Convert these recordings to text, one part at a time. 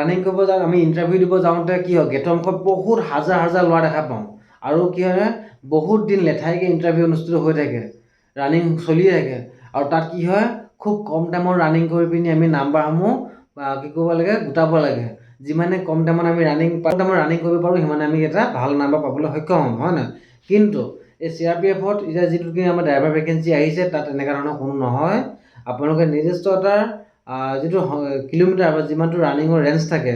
Running কৰিব যাওঁ, আমি ইণ্টাৰভিউ দিব যাওঁতে কি হয় গেটৰ মুখত বহুত হাজাৰ হাজাৰ ল'ৰা দেখা পাওঁ। আৰু কি হয় বহুত দিন লেঠাইকৈ ইণ্টাৰভিউ অনুষ্ঠিত হৈ থাকে, ৰানিং চলিয়ে থাকে। আৰু তাত কি হয় খুব কম টাইমত ৰানিং কৰি পিনি আমি নাম্বাৰসমূহ কি কৰিব লাগে গোটাব লাগে। যিমানে কম টাইমত আমি ৰানিং কৰিব পাৰোঁ সিমানে আমি এটা ভাল নাম্বাৰ পাবলৈ সক্ষম হ'ম, হয় নহয়? কিন্তু এই CRPFত এতিয়া যিটো কি আমাৰ ড্ৰাইভাৰ ভেকেঞ্চি আহিছে তাত এনেকুৱা ধৰণৰ কোনো নহয়। আপোনালোকে নিৰ্দিষ্ট এটা যিটো কিলোমিটাৰ বা যিমানটো ৰানিঙৰ ৰেঞ্জ থাকে,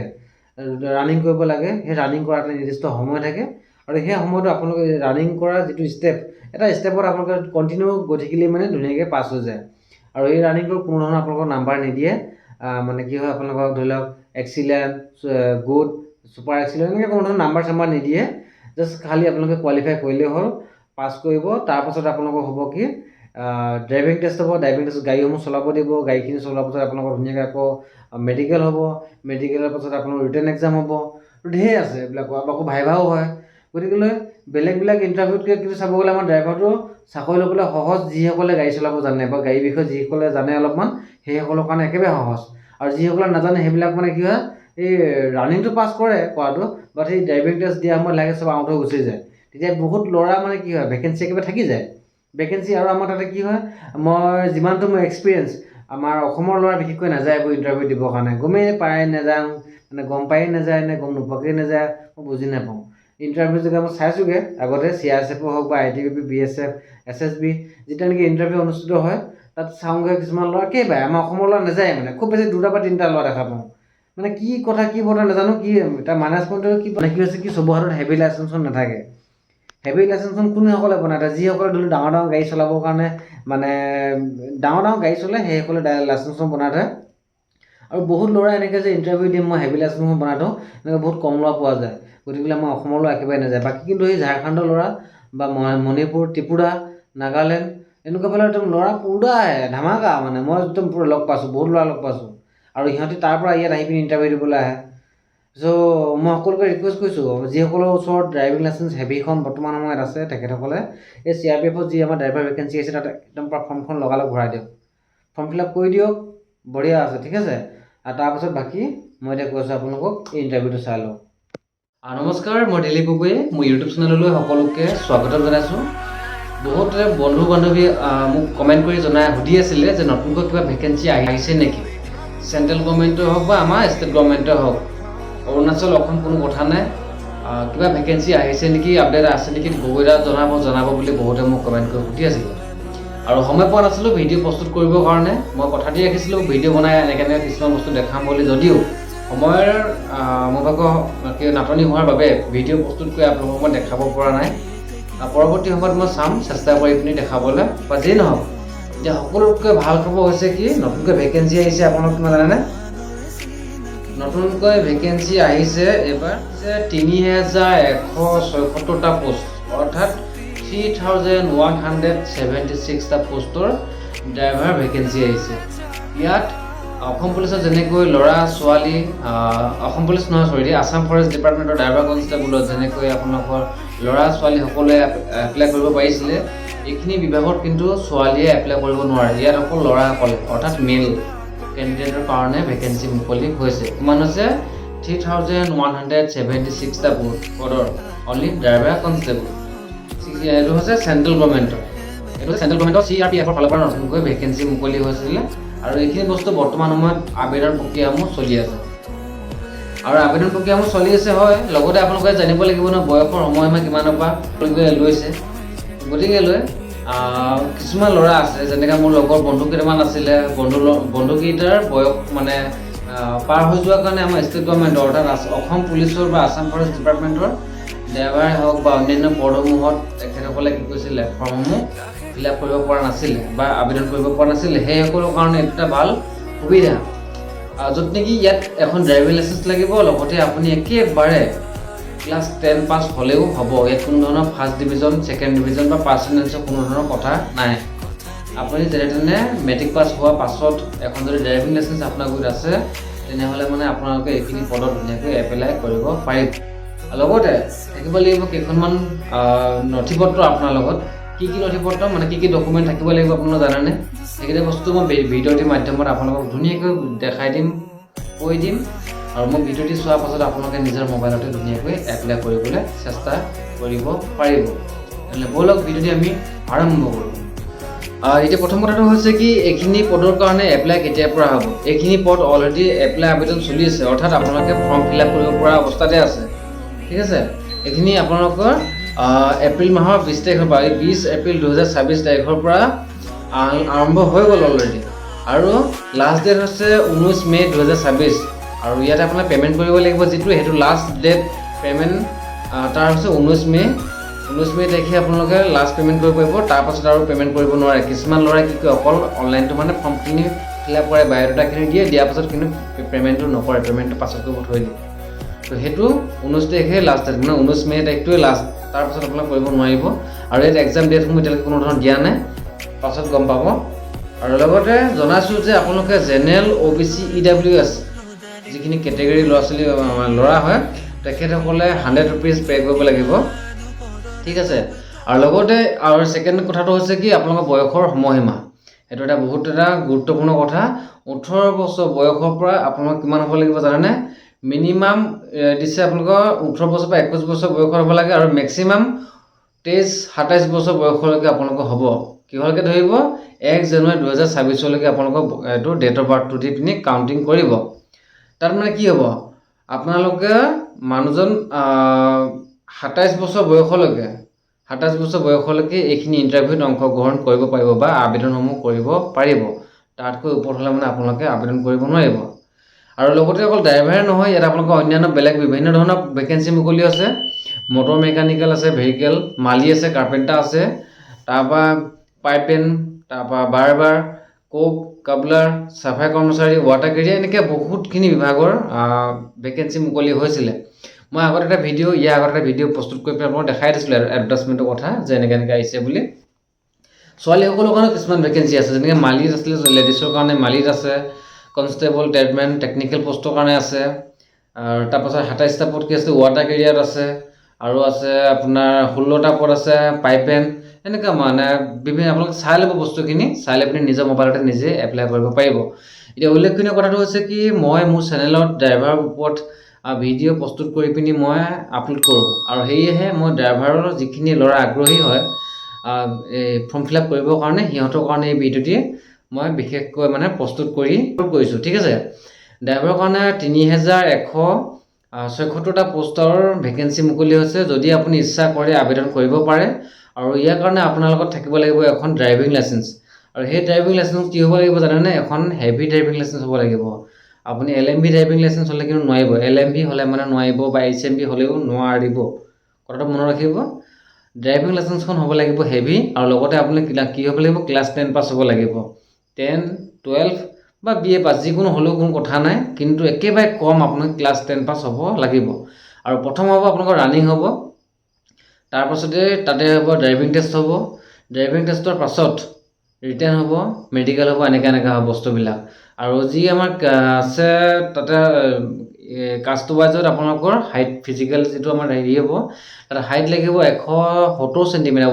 ৰানিং কৰিব লাগে, সেই ৰানিং কৰাৰ এটা নিৰ্দিষ্ট সময় থাকে। আৰু সেই সময়টো আপোনালোকে ৰানিং কৰা যিটো ষ্টেপ, এটা ষ্টেপত আপোনালোকে কণ্টিনিউ গৈ থাকিলে মানে ধুনীয়াকৈ পাছ হৈ যায়। আৰু এই ৰানিংটোৰ কোনো ধৰণৰ আপোনালোকৰ নাম্বাৰ নিদিয়ে। মানে কি হয় আপোনালোকক ধৰি লওক এক্সিলেণ্ট, গুড, ছুপাৰ এক্সিলেণ্ট এনেকৈ কোনো ধৰণৰ নাম্বাৰ চাম্বাৰ নিদিয়ে। জাষ্ট খালি আপোনালোকে কোৱালিফাই কৰিলেই হ'ল, পাছ কৰিব। তাৰপাছত আপোনালোকৰ হ'ব কি ড্ৰাইভিং টেষ্ট হ'ব। ড্ৰাইভিং টেষ্ট গাড়ীসমূহ চলাব দিব। গাড়ীখিনি চলোৱাৰ পাছত আপোনালোকৰ ধুনীয়াকৈ আকৌ মেডিকেল হ'ব। মেডিকেলৰ পাছত আপোনালোকৰ ৰিটেন এক্সাম হ'ব। ঢেৰ আছে এইবিলাক, আকৌ ভাইভাও হয়। গতিকেলৈ বেলেগ ইণ্টাৰভিউতকৈ কিন্তু চাব গ'লে আমাৰ ড্ৰাইভাৰটো চাকৰি ল'বলৈ সহজ। যিসকলে গাড়ী চলাব জানে বা গাড়ীৰ বিষয়ে যিসকলে জানে অলপমান, সেইসকলৰ কাৰণে একেবাৰে সহজ। আৰু যিসকলে নাজানে সেইবিলাক মানে কি হয় এই ৰানিংটো পাছ কৰাটো, বাট সেই ড্ৰাইভিং টেষ্ট দিয়া সময়ত লাগে চব আউট হৈ গুচি যায়। তেতিয়া বহুত ল'ৰা মানে কি হয় ভেকেঞ্চি একেবাৰে থাকি যায়। ভেকেঞ্চি আৰু আমাৰ তাতে কি হয়, মই যিমানটো মোৰ এক্সপিৰিয়েঞ্চ, আমাৰ অসমৰ ল'ৰা বিশেষকৈ নাযায় এইবোৰ ইণ্টাৰভিউ দিবৰ কাৰণে। গমেই পায় নাযাওঁ, মানে গম পায়েই নাযায় নে গম নোপোৱাকৈ নাযায়, মই বুজি নাপাওঁ। ইণ্টাৰভিউ জেগা মই চাইছোঁগৈ আগতে, CRSF হওক বা ITBP, BSF, SSB, যেতিয়া নেকি ইণ্টাৰভিউ অনুষ্ঠিত হয় তাত চাওঁগৈ কিছুমান ল'ৰা একেবাৰে আমাৰ অসমৰ ল'ৰা নাযায়। মানে খুব বেছি 2টা বা 3টা ল'ৰা দেখা পাওঁ। মানে কি কথা নাজানো, কি তাৰ মাইনাছ পইণ্টৰ কি হৈছে কি চবৰ হাতত হেভি লাইচেঞ্চখন নাথাকে। হেভি লাইচেঞ্চখন কোনসকলে বনাই থাকে, যিসকলে ধৰি লওক ডাঙৰ গাড়ী চলাবৰ কাৰণে মানে ডাঙৰ গাড়ী চলে, সেইসকলে লাইচেঞ্চখন বনাই থয়। আৰু বহুত ল'ৰা এনেকৈ যে ইণ্টাৰভিউ দিম মই হেভি লাইচেঞ্চখন বনাই থওঁ, এনেকৈ বহুত কম ল'ৰা পোৱা যায়। গতিকে আমাৰ অসমৰ ল'ৰা একেবাৰে নাযায়। বাকী কিন্তু সেই ঝাৰখণ্ডৰ ল'ৰা বা মণিপুৰ, ত্ৰিপুৰা, নাগালেণ্ড এনেকুৱা ফালে একদম ল'ৰা পুৰা ধামাকা। মানে মই একদম পুৰা লগ পাইছোঁ, বহুত ল'ৰা লগ পাইছোঁ। আৰু সিহঁতি তাৰ পৰা ইয়াত আহি পিনি ইণ্টাৰভিউ দিবলৈ আহে। চ' মই সকলোকে ৰিকুৱেষ্ট কৰিছোঁ, যিসকলৰ ওচৰত ড্ৰাইভিং লাইচেঞ্চ হেভিখন বৰ্তমান সময়ত আছে তেখেতসকলে এই CRPFত যি আমাৰ ড্ৰাইভাৰ ভেকেঞ্চি আছে তাত একদম ফৰ্মখন লগালগ ভৰাই দিয়ক, ফৰ্ম ফিল আপ কৰি দিয়ক, বঢ়িয়া আছে, ঠিক আছে। আৰু তাৰপাছত বাকী মই এতিয়া কৈছোঁ আপোনালোকক এই ইণ্টাৰভিউটো চাই লওক। নমস্কাৰ, মই দিলীপ গগৈয়ে মোৰ ইউটিউব চেনেললৈ সকলোকে স্বাগতম জনাইছোঁ। বহুতে বন্ধু বান্ধৱী মোক কমেণ্ট কৰি সুধি আছিলে যে নতুনকৈ কিবা ভেকেঞ্চি আহিছে নেকি, চেণ্ট্ৰেল গভৰ্ণমেণ্টৰ হওক বা আমাৰ ষ্টেট গভৰ্ণমেণ্টৰ হওক, অৰুণাচল, অসম কোনো কথা নাই, কিবা ভেকেঞ্চি আহিছে নেকি, আপডেট আছে নেকি, গগৈদা জনাব বুলি বহুতে মোক কমেণ্ট কৰি সুধি আছিলে। আৰু সময় পোৱা নাছিলোঁ ভিডিঅ' প্ৰস্তুত কৰিবৰ কাৰণে। মই কথা দি ৰাখিছিলোঁ ভিডিঅ' বনাই এনেকৈ কিছুমান বস্তু দেখাম বুলি, যদিও সময়ৰ মোৰ ভাগৰ নাটনি হোৱাৰ বাবে ভিডিঅ' প্ৰস্তুত কৰি আপোনালোকক মই দেখাব পৰা নাই। পৰৱৰ্তী সময়ত মই চাম, চেষ্টা কৰি পিনি দেখাবলৈ। বা যেই নহওক, এতিয়া সকলোতকৈ ভাল খবৰ হৈছে কি নতুনকৈ ভেকেঞ্চি আহিছে। আপোনালোক কিমান জানেনে? নতুনকৈ ভেকেঞ্চি আহিছে এইবাৰ 3176টা পোষ্ট, অৰ্থাৎ 3176টা পোষ্টৰ ড্ৰাইভাৰ ভেকেঞ্চি আহিছে। ইয়াত অসম পুলিচত যেনেকৈ ল'ৰা ছোৱালী, অসম পুলিচ নহয় চৰি, আছাম ফৰেষ্ট ডিপাৰ্টমেণ্টৰ ড্ৰাইভাৰ কনষ্টেবলত যেনেকৈ আপোনালোকৰ ল'ৰা ছোৱালী সকলোৱে এপ্লাই কৰিব পাৰিছিলে, এইখিনি বিভাগত কিন্তু ছোৱালীয়ে এপ্লাই কৰিব নোৱাৰে। ইয়াত অকল ল'ৰাসকলে অৰ্থাৎ মেল কেণ্ডিডেটৰ কাৰণে ভেকেঞ্চি মুকলি হৈছে। কিমান হৈছে? 3176টা পদৰ অনলি ড্ৰাইভাৰ কনষ্টেবল। এইটো হৈছে চেণ্ট্ৰেল গভৰ্ণমেণ্টৰ, CRPFৰ ফালৰ পৰা নতুনকৈ ভেকেঞ্চি মুকলি হৈছিলে। আৰু এইখিনি বস্তু বৰ্তমান সময়ত আবেদন প্ৰক্ৰিয়াসমূহ চলি আছে। আৰু আবেদন প্ৰক্ৰিয়াসমূহ চলি আছে হয়, লগতে আপোনালোকে জানিব লাগিব ন বয়সৰ সময়সীমা কিমানৰ পৰা লৈছে। গতিকে কিছুমান ল'ৰা আছে, যেনেকৈ মোৰ লগৰ বন্ধু কেইটামান আছিলে, বন্ধুকেইটাৰ বয়স মানে পাৰ হৈ যোৱাৰ কাৰণে আমাৰ ষ্টেট গভৰ্ণমেণ্টৰ অৰ্থাৎ অসম পুলিচৰ বা আছাম ফৰেষ্ট ডিপাৰ্টমেণ্টৰ ড্ৰাইভাৰে হওক বা অন্যান্য পদসমূহত তেখেতসকলে কি কৰিছিলে, ফৰ্মসমূহ ফিল আপ কৰিব পৰা নাছিলে বা আবেদন কৰিব পৰা নাছিলে। সেইসকলৰ কাৰণে এইটো এটা ভাল সুবিধা, য'ত নেকি ইয়াত এখন ড্ৰাইভিং লাইচেঞ্চ লাগিব, লগতে আপুনি একেবাৰে ক্লাছ 10 পাছ হ'লেও হ'ব। ইয়াত কোনো ধৰণৰ ফাৰ্ষ্ট ডিভিজন, ছেকেণ্ড ডিভিজন বা পাৰ্চেণ্টেজৰ কোনো ধৰণৰ কথা নাই। আপুনি যেনে তেনে মেট্ৰিক পাছ হোৱাৰ পাছত এখন যদি ড্ৰাইভিং লাইচেঞ্চ আপোনাৰ গুৰিত আছে, তেনেহ'লে মানে আপোনালোকে এইখিনি পদত ধুনীয়াকৈ এপ্লাই কৰিব পাৰিব। লগতে থাকিব লাগিব কেইখনমান নথি পত্ৰ আপোনাৰ লগত। কি নথি পত্ৰ মানে কি ডকুমেণ্ট থাকিব লাগিব আপোনালোকে জানেনে? সেইকেইটা বস্তু মই ভিডিঅ'টিৰ মাধ্যমত আপোনালোকক ধুনীয়াকৈ দেখাই দিম, কৈ দিম। আৰু মই ভিডিঅ'টি চোৱাৰ পাছত আপোনালোকে নিজৰ মোবাইলতে ধুনীয়াকৈ এপ্লাই কৰিবলৈ চেষ্টা কৰিব পাৰিব। তেনেহ'লে ব'লক ভিডিঅ'টি আমি আৰম্ভ কৰোঁ। এতিয়া প্ৰথম কথাটো হৈছে কি এইখিনি পদৰ কাৰণে এপ্লাই কেতিয়াৰ পৰা হ'ব। এইখিনি পদ অলৰেডি এপ্লাই আবেদন চলি আছে, অৰ্থাৎ আপোনালোকে ফৰ্ম ফিল আপ কৰিব পৰা অৱস্থাতে আছে। ঠিক আছে, এইখিনি আপোনালোকৰ এপ্ৰিল মাহৰ 20 তাৰিখৰ পৰা 20 এপ্ৰিল 2026 তাৰিখৰ পৰা আৰম্ভ হৈ গ'ল অলৰেডি, আৰু লাষ্ট ডেট হৈছে 19 মে 2026। আৰু ইয়াতে আপোনাৰ পে'মেণ্ট কৰিব লাগিব যিটো, সেইটো লাষ্ট ডেট পে'মেণ্ট তাৰ হৈছে 19 মে তাৰিখে আপোনালোকে লাষ্ট পে'মেণ্ট কৰিব পাৰিব। তাৰপাছত আৰু পে'মেণ্ট কৰিব নোৱাৰে। কিছুমান ল'ৰাই কি কয় অকল অনলাইনটো মানে ফৰ্মখিনি ফিল আপ কৰে, বায়'ডাটাখিনি দিয়ে, দিয়াৰ পাছত কিন্তু পে'মেণ্টটো নকৰে, পে'মেণ্টটো পাছত কৰিব থৈ দিয়ে। তো সেইটো 19 তাৰিখে লাষ্ট ডেট, মানে 19 মে তাৰিখটোৱে লাষ্ট। তাৰপাছত আপোনালোকে কৰিব নোৱাৰিব। আৰু ইয়াত এক্সাম ডেটসমূহ এতিয়ালৈকে কোনো ধৰণৰ দিয়া নাই, পাছত গম পাব। আৰু লগতে জনাইছোঁ যে আপোনালোকে জেনেৰেল OBC EWS যিখিনি কেটেগৰী ল'ৰা হয় তেখেতসকলে 100 ৰুপিজ পে' কৰিব লাগিব। ঠিক আছে, আৰু লগতে আৰু ছেকেণ্ড কথাটো হৈছে কি আপোনালোকৰ বয়সৰ সময়সীমা। এইটো এটা বহুত গুৰুত্বপূৰ্ণ কথা। 18 বছৰ বয়সৰ পৰা আপোনালোক কিমান হ'ব লাগিব জানেনে? মিনিমাম দিছে আপোনালোকৰ 18 বছৰ পৰা 21 বছৰ বয়সৰ হ'ব লাগে, আৰু মেক্সিমাম 23-27 বছৰ বয়সলৈকে আপোনালোকৰ হ'ব। কিহলৈকে ধৰিব? 1 জানুৱাৰী 2026লৈকে আপোনালোকৰ এইটো ডেট অফ বাৰ্থটো দি পিনি কাউণ্টিং কৰিব। তাত মানে কি হ'ব, আপোনালোকে মানুহজন 27 বছৰ বয়সলৈকে এইখিনি ইণ্টাৰভিউত অংশগ্ৰহণ কৰিব পাৰিব বা আবেদনসমূহ কৰিব পাৰিব। তাতকৈ ওপৰত হ'লে মানে আপোনালোকে আবেদন কৰিব নোৱাৰিব। আৰু লগতে অকল ড্ৰাইভাৰে নহয়, ইয়াত আপোনালোকৰ অন্যান্য বেলেগ বিভিন্ন ধৰণৰ ভেকেঞ্চি মুকলি আছে। মটৰ মেকানিকেল আছে, ভেহিকেল মালি আছে, কাৰ্পেণ্টাৰ আছে, তাৰপৰা পাইপমেন, তাৰপৰা বাৰ্বাৰ, কোক, কাবলাৰ, চাফাই কৰ্মচাৰী, ৱাটাৰ কেৰিয়াৰ, এনেকৈ বহুতখিনি বিভাগৰ ভেকেঞ্চি মুকলি হৈছিলে। মই ইয়াৰ আগত এটা ভিডিঅ' প্ৰস্তুত কৰি পেলাই আপোনাক দেখাই দিছিলোঁ এডভাৰ্টাইজমেণ্টৰ কথা, যে এনেকৈ আহিছে বুলি। ছোৱালীসকলৰ কাৰণে কিছুমান ভেকেঞ্চি আছে, যেনেকৈ মালিত আছিলে, লেডিছৰ কাৰণে মালিত আছে, কনষ্টেবল, ট্ৰেডমেন, টেকনিকেল পষ্টৰ কাৰণে আছে। আৰু তাৰপাছত 27টা পদ কি আছে ৱাটাৰ কেৰিয়াৰত আছে, আৰু আছে আপোনাৰ 16টা পদ আছে পাইপমেন। এনেকুৱা মানে বিভিন্ন, আপোনালোকে চাই ল'ব বস্তুখিনি, চাই লৈ পিনি নিজৰ মোবাইলতে নিজে এপ্লাই কৰিব পাৰিব। এতিয়া উল্লেখনীয় কথাটো হৈছে কি মই মোৰ চেনেলত ড্ৰাইভাৰৰ ওপৰত ভিডিঅ' প্ৰস্তুত কৰি পিনি মই আপলোড কৰোঁ, আৰু সেয়েহে মই ড্ৰাইভাৰৰ যিখিনি ল'ৰা আগ্ৰহী হয় এই ফৰ্ম ফিল আপ কৰিবৰ কাৰণে, সিহঁতৰ কাৰণে এই ভিডিঅ'টি মই বিশেষকৈ মানে প্ৰস্তুত কৰিছোঁ। ঠিক আছে, ড্ৰাইভাৰৰ কাৰণে 3176টা পোষ্টৰ ভেকেঞ্চি মুকলি হৈছে। যদি আপুনি ইচ্ছা কৰে আবেদন কৰিব পাৰে, আৰু ইয়াৰ কাৰণে আপোনাৰ লগত থাকিব লাগিব এখন ড্ৰাইভিং লাইচেঞ্চ। আৰু সেই ড্ৰাইভিং লাইচেঞ্চ কি হ'ব লাগিব জানেনে? এখন হেভি ড্ৰাইভিং লাইচেঞ্চ হ'ব লাগিব। আপুনি LMV ড্ৰাইভিং লাইচেঞ্চ হ'লে কিন্তু নোৱাৰিব, LMV হ'লে মানে নোৱাৰিব, বা HMV হ'লেও নোৱাৰিব। কথাটো মনত ৰাখিব, ড্ৰাইভিং লাইচেঞ্চখন হ'ব লাগিব হেভি, আৰু লগতে আপুনি কি হ'ব লাগিব? ক্লাছ 10 পাছ হ'ব লাগিব। 10, 12 বা BA পাছ যিকোনো হ'লেও কোনো কথা নাই, কিন্তু একেবাৰে কম আপোনাক ক্লাছ 10 পাছ হ'ব লাগিব। আৰু প্ৰথম হ'ব আপোনালোকৰ ৰানিং হ'ব, তাৰপাছতে তাতে হ'ব ড্ৰাইভিং টেষ্ট হ'ব, ড্ৰাইভিং টেষ্টৰ পাছত ৰিটাৰ্ণ হ'ব, মেডিকেল হ'ব, এনেকৈ হ'ব বস্তুবিলাক। আৰু যি আমাৰ আছে তাতে কাষ্ট ৱাইজত আপোনালোকৰ হাইট, ফিজিকেল যিটো আমাৰ হেৰি হ'ব, তাতে হাইট লাগিব 170 চেণ্টিমিটাৰ,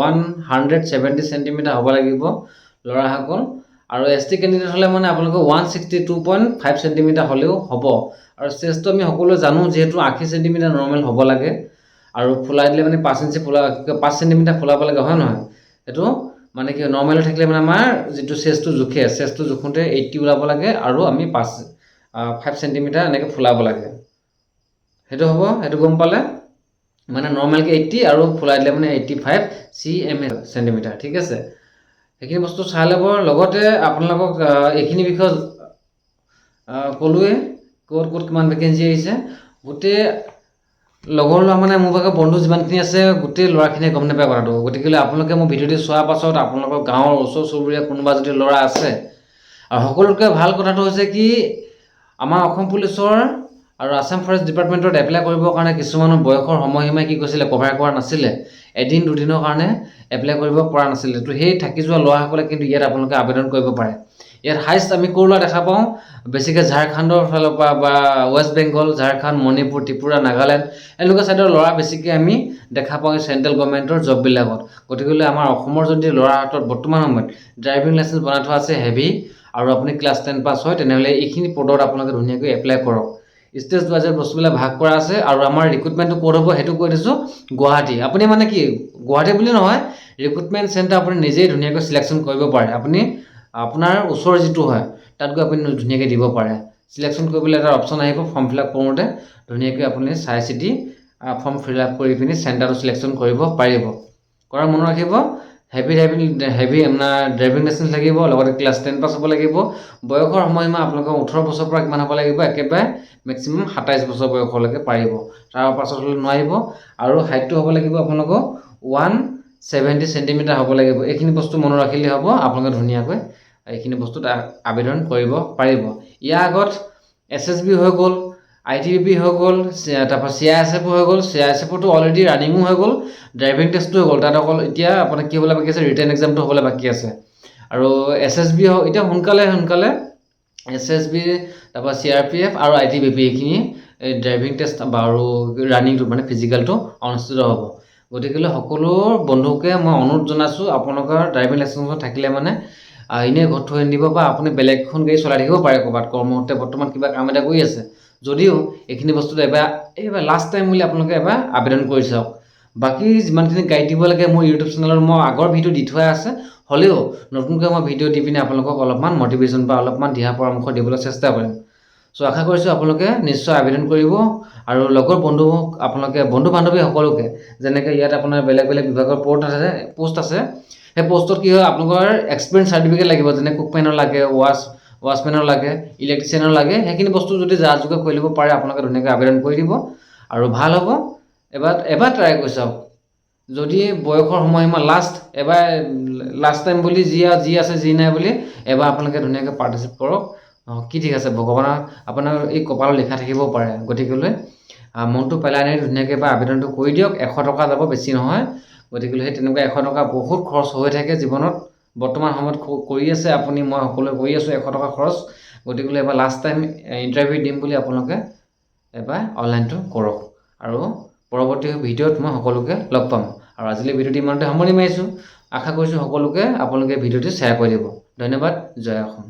170 চেণ্টিমিটাৰ হ'ব লাগিব ল'ৰাসকল। আৰু ST কেণ্ডিডেট হ'লে মানে আপোনালোকৰ 162.5 চেণ্টিমিটাৰ হ'লেও হ'ব। আৰু চেষ্টটো আমি সকলোৱে জানো যিহেতু 80 চেণ্টিমিটাৰ নৰ্মেল হ'ব লাগে, আৰু ফুলাই দিলে মানে 5 চেণ্টিমিটাৰ ফুলাব লাগে, হয় নহয়? সেইটো মানে কি নৰ্মেল থাকিলে মানে আমাৰ যিটো চেষ্টটো জোখোঁতে 80 ওলাব লাগে, আৰু আমি 5 চেণ্টিমিটাৰ এনেকৈ ফুলাব লাগে। সেইটো হ'ব, সেইটো গম পালে? মানে নৰ্মেলকৈ 80 আৰু ফুলাই দিলে মানে 85 চেণ্টিমিটাৰ। ঠিক আছে, সেইখিনি বস্তু চাই ল'ব। লগতে আপোনালোকক এইখিনি বিষয়ে ক'লোৱে, ক'ত কিমান ভেকেঞ্চি আহিছে। গোটেই লগৰ ল'ৰা মানে মোৰ ভাগৰ বন্ধু যিমানখিনি আছে গোটেই ল'ৰাখিনিয়ে গম নাপায় কথাটো। গতিকে আপোনালোকে মোৰ ভিডিঅ'টি চোৱাৰ পাছত আপোনালোকৰ গাঁৱৰ ওচৰ চুবুৰীয়া কোনোবা যদি ল'ৰা আছে, আৰু সকলোতকৈ ভাল কথাটো হৈছে কি আমাৰ অসম পুলিচৰ আৰু আছাম ফৰেষ্ট ডিপাৰ্টমেণ্টত এপ্লাই কৰিবৰ কাৰণে কিছুমানৰ বয়সৰ সময়সীমাই কি কৈছিলে কভাৰ কৰা নাছিলে, এদিন দুদিনৰ কাৰণে এপ্লাই কৰিব পৰা নাছিলে। তো সেই থাকি যোৱা ল'ৰাসকলে কিন্তু ইয়াত আপোনালোকে আবেদন কৰিব পাৰে। ইয়াত হাইষ্ট আমি ক'ৰ ল'ৰা দেখা পাওঁ? বেছিকৈ ঝাৰখণ্ডৰ ফালৰ পৰা, বা ৱেষ্ট বেংগল, ঝাৰখণ্ড, মণিপুৰ, ত্ৰিপুৰা, নাগালেণ্ড, এনেকুৱা ছাইডৰ ল'ৰা বেছিকৈ আমি দেখা পাওঁ চেণ্ট্ৰেল গভৰ্ণমেণ্টৰ জববিলাকত। গতিকে আমাৰ অসমৰ যদি ল'ৰাৰ হাতত বৰ্তমান সময়ত ড্ৰাইভিং লাইচেঞ্চ বনাই থোৱা আছে হেভি, আৰু আপুনি ক্লাছ 10 পাছ হয়, তেনেহ'লে এইখিনি পদত আপোনালোকে ধুনীয়াকৈ এপ্লাই কৰক। ষ্টেজ ৱাইজত বস্তুবিলাক ভাগ কৰা আছে আৰু আমাৰ ৰিক্ৰুটমেণ্টটো ক'ত হ'ব সেইটো কৈ দিছোঁ গুৱাহাটী। আপুনি মানে কি গুৱাহাটী বুলি নহয়, ৰিক্ৰুটমেণ্ট চেণ্টাৰ আপুনি নিজেই ধুনীয়াকৈ চিলেকশ্যন কৰিব পাৰে। আপুনি আপোনাৰ ওচৰ যিটো হয় তাত গৈ আপুনি ধুনীয়াকৈ দিব পাৰে। চিলেকশ্যন কৰিবলৈ এটা অপশ্যন আহিব ফৰ্ম ফিল আপ কৰোঁতে, ধুনীয়াকৈ আপুনি চাই চিতি ফৰ্ম ফিল আপ কৰি পিনি চেণ্টাৰটো চিলেকশ্যন কৰিব পাৰিব। কৰা মনত ৰাখিব, হেভি আপোনাৰ ড্ৰাইভিং লাইচেঞ্চ লাগিব, লগতে ক্লাছ 10 পাছ হ'ব লাগিব। বয়সৰ সময়সীমা আপোনালোকৰ 18 বছৰৰ পৰা কিমান হ'ব লাগিব, একেবাৰে মেক্সিমাম 27 বছৰ বয়সলৈকে পাৰিব, তাৰ পাছত হ'লে নোৱাৰিব। আৰু হাইটটো হ'ব লাগিব আপোনালোকৰ 170 চেণ্টিমিটাৰ হ'ব লাগিব। এইখিনি বস্তু মনত ৰাখিলে হ'ব, আপোনালোকে ধুনীয়াকৈ এইখিনি বস্তুত আবেদন কৰিব পাৰিব। ইয়াৰ আগত SSB হৈ গ'ল, ITBP হৈ গ'ল, তাৰপৰা CISF হৈ গ'ল। CISFটো অলৰেডি ৰানিঙো হৈ গ'ল, ড্ৰাইভিং টেষ্টটো হৈ গ'ল। তাত অকল এতিয়া আপোনাৰ কি হ'বলৈ বাকী আছে, ৰিটেন এক্সামটো হ'বলৈ বাকী আছে। আৰু SSB এতিয়া সোনকালে SSB, তাৰপৰা CRPF আৰু ITBP এইখিনি ড্ৰাইভিং টেষ্ট আৰু ৰানিংটো মানে ফিজিকেলটো অনুষ্ঠিত হ'ব। গতিকে সকলো বন্ধুকে মই অনুৰোধ জনাইছোঁ, আপোনালোকৰ ড্ৰাইভিং লাইচেঞ্চখন থাকিলে মানে এনেই ঘৰত থৈ নিদিব, বা আপুনি বেলেগ এখন গাড়ী চলাই থাকিব পাৰে ক'ৰবাত কৰ্মসূত্ৰে বৰ্তমান কিবা কাম এটা কৰি আছে যদিও এইখিনি বস্তুত এইবাৰ লাষ্ট টাইম বুলি আপোনালোকে এবাৰ আবেদন কৰি চাওক। বাকী যিমানখিনি গাইড দিব লাগে মোৰ ইউটিউব চেনেলত মই আগৰ ভিডিঅ' দি থোৱা আছে, হ'লেও নতুনকৈ মই ভিডিঅ' দি পিনি আপোনালোকক অলপমান মটিভেশ্যন বা অলপমান দিহা পৰামৰ্শ দিবলৈ চেষ্টা কৰিম। চ' আশা কৰিছোঁ আপোনালোকে নিশ্চয় আবেদন কৰিব, আৰু লগৰ আপোনালোকে বন্ধু বান্ধৱী সকলোকে, যেনেকৈ ইয়াত আপোনাৰ বেলেগ বেলেগ বিভাগৰ পোষ্ট আছে, সেই পোষ্টত কি হয় আপোনালোকৰ এক্সপিৰিয়েঞ্চ চাৰ্টিফিকেট লাগিব, যেনে কুকমেনৰ লাগে, ৱাছমেনৰ লাগে, ইলেক্ট্ৰিচিয়ানৰ লাগে। সেইখিনি বস্তু যদি যাৰ যোগে কৰি ল'ব পাৰে আপোনালোকে ধুনীয়াকৈ আবেদন কৰি দিব আৰু ভাল হ'ব। এবাৰ ট্ৰাই কৰি চাওক। যদি বয়সৰ সময়সীমা লাষ্ট টাইম বুলি যি আছে যি নাই বুলি এবাৰ আপোনালোকে ধুনীয়াকৈ পাৰ্টিচিপেট কৰক। কি ঠিক আছে, ভগৱানৰ আপোনাৰ এই কপালত লিখা থাকিবও পাৰে। গতিকেলৈ মনটো পেলাই নাই ধুনীয়াকৈ এবাৰ আবেদনটো কৰি দিয়ক। 100 টকা যাব, বেছি নহয়। গতিকে সেই তেনেকুৱা 100 টকা বহুত খৰচ হৈ থাকে জীৱনত। বৰ্তমান সময়ত কৰি আছে আপুনি, মই সকলোৱে কৰি আছোঁ 100 টকা খৰচ। গতিকে এবাৰ লাষ্ট টাইম ইণ্টাৰভিউ দিম বুলি আপোনালোকে এবাৰ অনলাইনটো কৰক, আৰু পৰৱৰ্তী ভিডিঅ'ত মই সকলোকে লগ পাম। আৰু আজিলৈ ভিডিঅ'টি ইমানতে সামৰণি মাৰিছোঁ। আশা কৰিছোঁ আপোনালোকে ভিডিঅ'টি শ্বেয়াৰ কৰি দিব। ধন্যবাদ। জয় অসম।